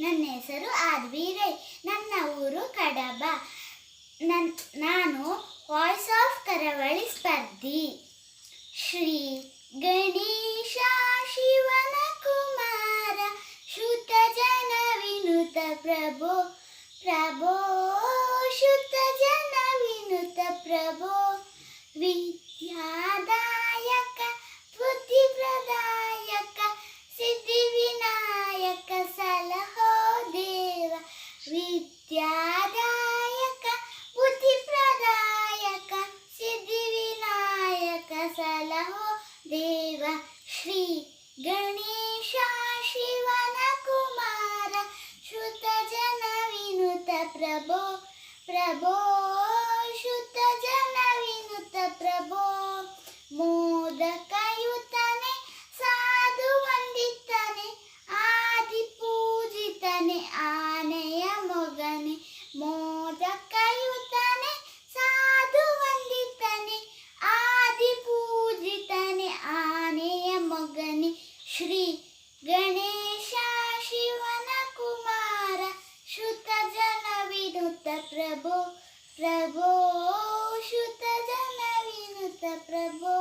ನನ್ನ ಹೆಸರು ಆದ್ವೀರೈ, ನನ್ನ ಊರು ಕಡಬ. ನಾನು ವಾಯ್ಸ್ ಆಫ್ ಕರಾವಳಿ ಸ್ಪರ್ಧಿ. ಶ್ರೀ ಗಣೇಶ ಶಿವನ ಕುಮಾರ, ಶುದ್ಧ ಜನ ವಿನುತ ಪ್ರಭೋ ಪ್ರಭೋ, ಶುದ್ಧ ಜನ ವಿನುತ ಪ್ರಭೋ. ವಿದ್ಯಾದಾಯಕ ಬುದ್ಧಿ ಪ್ರದಾಯಕ ಸಿದ್ಧಿ ವಿನಾಯಕ ಸಲಹೋ ದೇವ. ವಿದ್ಯಾದಾಯಕ ಬುದ್ಧಿ ಪ್ರದಾಯಕ ಸಿದ್ಧಿ ವಿನಾಯಕ ಸಲಹೋ ದೇವ. ಶ್ರೀ ಗಣೇಶ ಶಿವನ ಕುಮಾರ, ಶುದ್ಧ ಜನ ವಿನುತ ಪ್ರಭೋ ಪ್ರಭೋ, ಶುದ್ಧ ಜನ ವಿನುತ ಪ್ರಭೋ. ಮೋದಕಯುತನೆ ಸಾಧು ವಂದಿತನೆ, ಆದಿ ಪೂಜಿತನೆ ಆನೆಯ ಮೊಗನೆ. ಮೋದಕಯುತನೆ ಸಾಧು ವಂದಿತನೆ, ಆದಿ ಪೂಜಿತನೆ ಆನೆಯ ಮೊಗನೆ. ಶ್ರೀ ಗಣೇಶ ಶಿವನ ಕುಮಾರ, ಶುದ್ಧ ಜನ ವಿನುತ ಪ್ರಭೋ ಪ್ರಭೋ, ಶುದ್ಧ ಜನ ವಿನುತ ಪ್ರಭೋ.